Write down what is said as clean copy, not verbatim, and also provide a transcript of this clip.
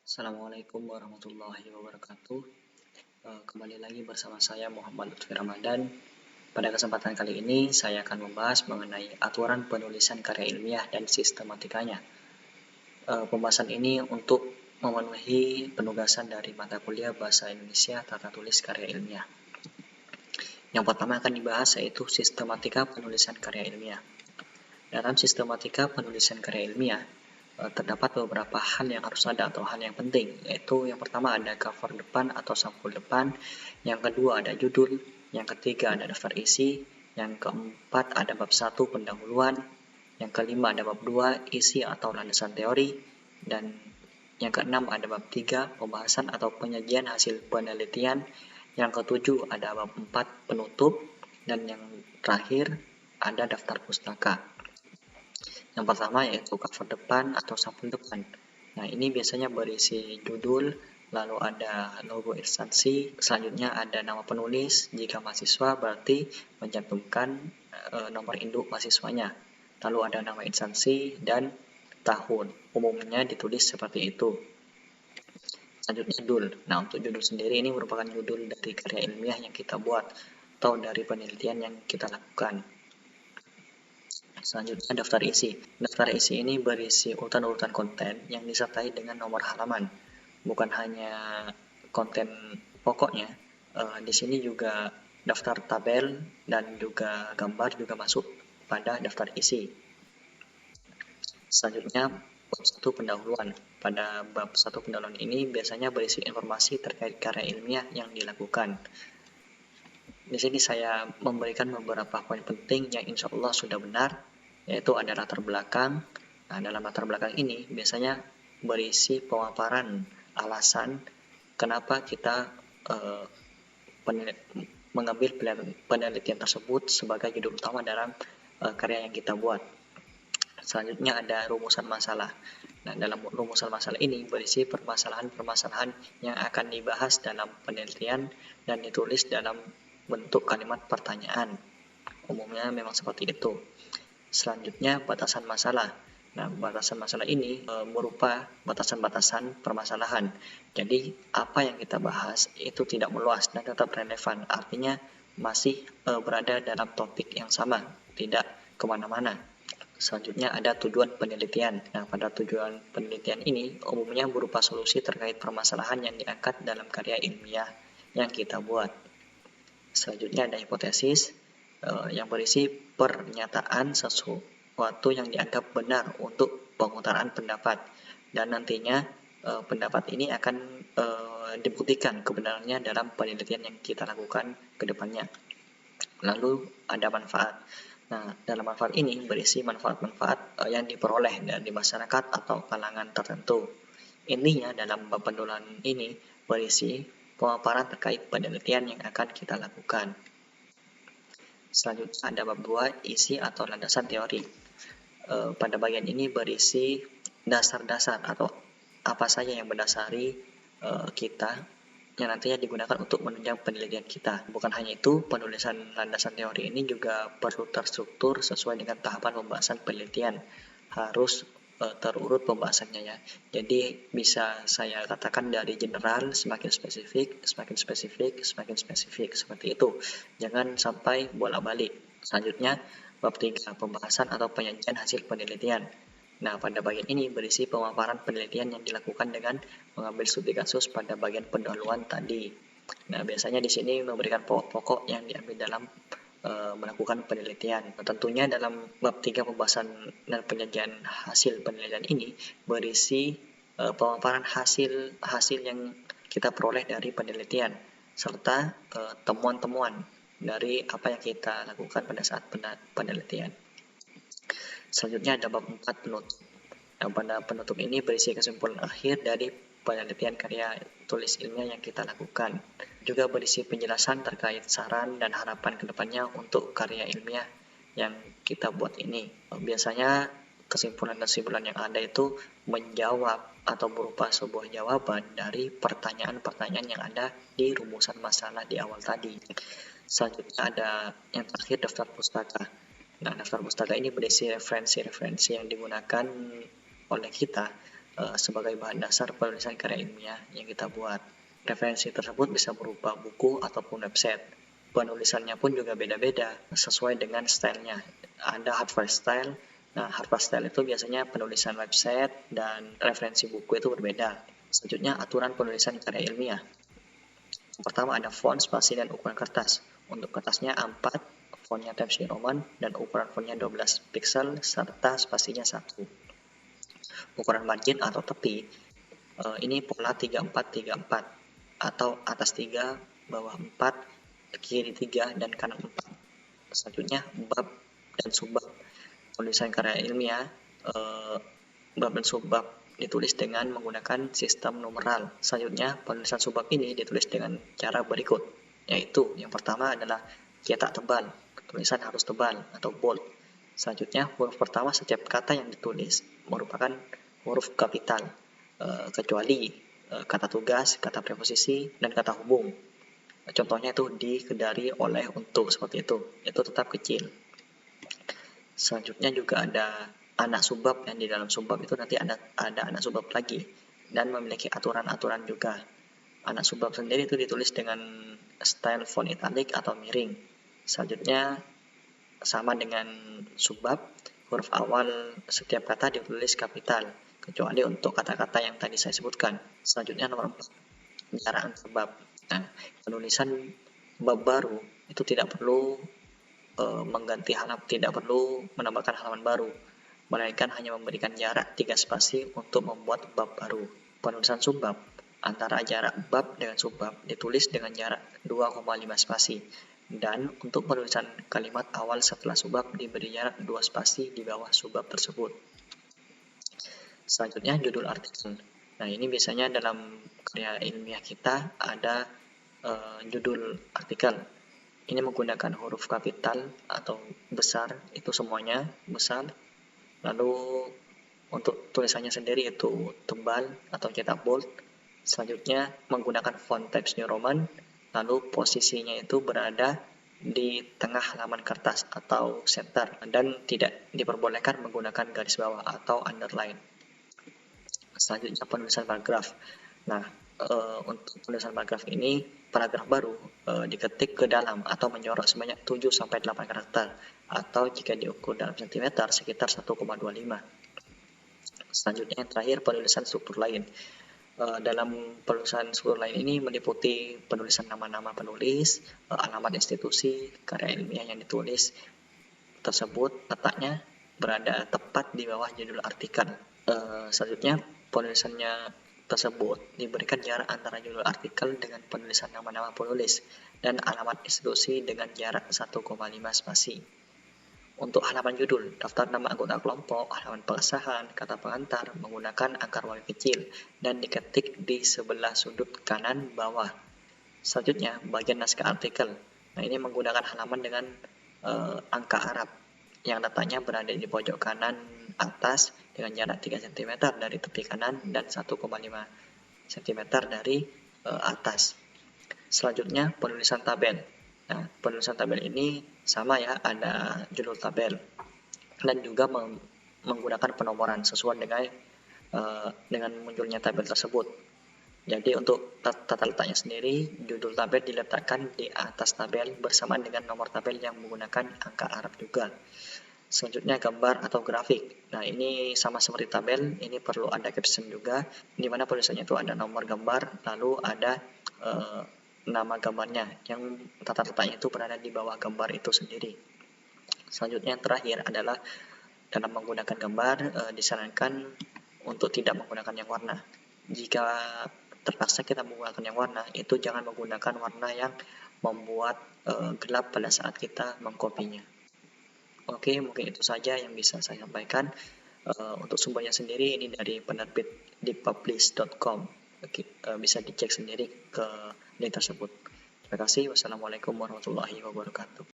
Assalamualaikum warahmatullahi wabarakatuh. Kembali lagi bersama saya Muhammad Lutfi Ramadan. Pada kesempatan kali ini saya akan membahas mengenai aturan penulisan karya ilmiah dan sistematikanya. Pembahasan ini untuk memenuhi penugasan dari mata kuliah Bahasa Indonesia Tata Tulis Karya Ilmiah. Yang pertama akan dibahas yaitu sistematika penulisan karya ilmiah. Dalam sistematika penulisan karya ilmiah, terdapat beberapa hal yang harus ada atau hal yang penting, yaitu yang pertama ada cover depan atau sampul depan, yang kedua ada judul, yang ketiga ada daftar isi, yang keempat ada bab 1 pendahuluan, yang kelima ada bab 2 isi atau landasan teori, dan yang keenam ada bab 3 pembahasan atau penyajian hasil penelitian, yang ketujuh ada bab 4 penutup, dan yang terakhir ada daftar pustaka. Yang pertama yaitu cover depan atau sampul depan. Nah, ini biasanya berisi judul, lalu ada logo instansi, selanjutnya ada nama penulis, jika mahasiswa berarti mencantumkan nomor induk mahasiswanya. Lalu ada nama instansi dan tahun, umumnya ditulis seperti itu. Selanjutnya judul. Nah, untuk judul sendiri ini merupakan judul dari karya ilmiah yang kita buat atau dari penelitian yang kita lakukan. Selanjutnya daftar isi. Daftar isi ini berisi urutan-urutan konten yang disertai dengan nomor halaman. Bukan hanya konten pokoknya, di sini juga daftar tabel dan juga gambar juga masuk pada daftar isi. Selanjutnya bab 1 pendahuluan. Pada bab 1 pendahuluan ini biasanya berisi informasi terkait karya ilmiah yang dilakukan. Di sini saya memberikan beberapa poin penting yang insya Allah sudah benar, yaitu ada latar belakang. Nah, dalam latar belakang ini biasanya berisi pemaparan alasan kenapa kita mengambil penelitian tersebut sebagai judul utama dalam karya yang kita buat. Selanjutnya ada rumusan masalah. Nah, dalam rumusan masalah ini berisi permasalahan-permasalahan yang akan dibahas dalam penelitian dan ditulis dalam bentuk kalimat pertanyaan. Umumnya memang seperti itu. Selanjutnya batasan masalah. Nah, batasan masalah ini berupa batasan-batasan permasalahan. Jadi, apa yang kita bahas itu tidak meluas dan tetap relevan. Artinya masih berada dalam topik yang sama, tidak kemana-mana. Selanjutnya ada tujuan penelitian. Nah, pada tujuan penelitian ini umumnya berupa solusi terkait permasalahan yang diangkat dalam karya ilmiah yang kita buat. Selanjutnya ada hipotesis yang berisi pernyataan sesuatu yang dianggap benar untuk pengutaraan pendapat, dan nantinya pendapat ini akan dibuktikan kebenarannya dalam penelitian yang kita lakukan ke depannya. Lalu ada manfaat. Nah, dalam manfaat ini berisi manfaat-manfaat yang diperoleh dari masyarakat atau kalangan tertentu. Intinya dalam bab pendahuluan ini berisi pemaparan terkait penelitian yang akan kita lakukan. Selanjutnya ada bab 2 isi atau landasan teori. Pada bagian ini berisi dasar-dasar atau apa saja yang mendasari kita yang nantinya digunakan untuk menunjang penelitian kita. Bukan hanya itu, penulisan landasan teori ini juga perlu terstruktur sesuai dengan tahapan pembahasan penelitian. Harus terurut pembahasannya ya. Jadi bisa saya katakan dari general semakin spesifik, semakin spesifik, semakin spesifik, seperti itu. Jangan sampai bolak-balik. Selanjutnya bab 3 pembahasan atau penyajian hasil penelitian. Nah, pada bagian ini berisi pemaparan penelitian yang dilakukan dengan mengambil studi kasus pada bagian pendahuluan tadi. Nah, biasanya di sini memberikan pokok-pokok yang diambil dalam melakukan penelitian. Tentunya dalam bab 3 pembahasan dan penyajian hasil penelitian ini berisi pemaparan hasil yang kita peroleh dari penelitian serta temuan-temuan dari apa yang kita lakukan pada saat penelitian. Selanjutnya ada bab 4 penutup. Nah, pada penutup ini berisi kesimpulan akhir dari penelitian karya tulis ilmiah yang kita lakukan. Juga berisi penjelasan terkait saran dan harapan kedepannya untuk karya ilmiah yang kita buat ini. Biasanya kesimpulan-kesimpulan yang ada itu menjawab atau berupa sebuah jawaban dari pertanyaan-pertanyaan yang ada di rumusan masalah di awal tadi. Selanjutnya ada yang terakhir daftar pustaka. Nah, daftar pustaka ini berisi referensi-referensi yang digunakan oleh kita sebagai bahan dasar penulisan karya ilmiah yang kita buat. Referensi tersebut bisa berupa buku ataupun website. Penulisannya pun juga beda-beda sesuai dengan stylenya. Ada hardware style. Nah, hardware style itu biasanya penulisan website dan referensi buku itu berbeda. Selanjutnya, aturan penulisan karya ilmiah. Pertama ada font, spasi, dan ukuran kertas. Untuk kertasnya A4, fontnya Times New Roman, dan ukuran fontnya 12 pixel, serta spasinya 1. Ukuran margin atau tepi, ini pola 3434, atau atas 3, bawah 4, kiri 3, dan kanan 4. Selanjutnya, bab dan subbab. Penulisan karya ilmiah, bab dan subbab ditulis dengan menggunakan sistem numeral. Selanjutnya, penulisan subbab ini ditulis dengan cara berikut, yaitu yang pertama adalah cetak tebal. Tulisan harus tebal atau bold. Selanjutnya, huruf pertama setiap kata yang ditulis merupakan huruf kapital, kecuali kata tugas, kata preposisi, dan kata hubung. Contohnya itu di, kedari, oleh, untuk, seperti itu tetap kecil. Selanjutnya juga ada anak subbab, yang di dalam subbab itu nanti ada anak subbab lagi dan memiliki aturan-aturan juga. Anak subbab sendiri itu ditulis dengan style font italic atau miring. Selanjutnya sama dengan subbab, huruf awal setiap kata ditulis kapital, kecuali untuk kata-kata yang tadi saya sebutkan. Selanjutnya nomor 4, jarak antar bab. Nah, penulisan bab baru itu tidak perlu mengganti halaman, tidak perlu menambahkan halaman baru, melainkan hanya memberikan jarak 3 spasi untuk membuat bab baru. Penulisan subbab, antara jarak bab dengan subbab ditulis dengan jarak 2,5 spasi, dan untuk penulisan kalimat awal setelah subbab diberi jarak 2 spasi di bawah subbab tersebut. Selanjutnya judul artikel. Nah, ini biasanya dalam karya ilmiah kita ada judul artikel. Ini menggunakan huruf kapital atau besar, itu semuanya besar. Lalu untuk tulisannya sendiri itu tebal atau cetak bold. Selanjutnya menggunakan font Times New Roman. Lalu posisinya itu berada di tengah halaman kertas atau center, dan tidak diperbolehkan menggunakan garis bawah atau underline. Selanjutnya penulisan paragraf. Nah, untuk penulisan paragraf ini, paragraf baru diketik ke dalam atau menyorot sebanyak 7-8 karakter, atau jika diukur dalam sentimeter sekitar 1,25. Selanjutnya yang terakhir, penulisan struktur lain. Dalam penulisan struktur lain ini meliputi penulisan nama-nama penulis, alamat institusi, karya ilmiah yang ditulis tersebut letaknya berada tepat di bawah judul artikel. Selanjutnya penulisannya tersebut diberikan jarak antara judul artikel dengan penulisan nama-nama penulis dan alamat institusi dengan jarak 1,5 spasi. Untuk halaman judul, daftar nama anggota kelompok, halaman pengesahan, kata pengantar menggunakan akar Y kecil dan diketik di sebelah sudut kanan bawah. Selanjutnya, bagian naskah artikel. Nah, ini menggunakan halaman dengan angka Arab yang letaknya berada di pojok kanan atas dengan jarak 3 cm dari tepi kanan dan 1,5 cm dari atas. Selanjutnya penulisan tabel. Nah, penulisan tabel ini sama ya, ada judul tabel dan juga menggunakan penomoran sesuai dengan munculnya tabel tersebut. Jadi untuk tata letaknya sendiri, judul tabel diletakkan di atas tabel bersamaan dengan nomor tabel yang menggunakan angka Arab juga. Selanjutnya gambar atau grafik. Nah, ini sama seperti tabel, ini perlu ada caption juga, di mana tulisannya itu ada nomor gambar, lalu ada nama gambarnya, yang tata letaknya itu berada di bawah gambar itu sendiri. Selanjutnya yang terakhir adalah dalam menggunakan gambar, disarankan untuk tidak menggunakan yang warna. Jika terpaksa kita menggunakan yang warna, itu jangan menggunakan warna yang membuat gelap pada saat kita mengkopinya. Oke, mungkin itu saja yang bisa saya sampaikan. Untuk sumbernya sendiri ini dari penerbit dipublish.com. Bisa dicek sendiri ke link tersebut. Terima kasih. Wassalamualaikum warahmatullahi wabarakatuh.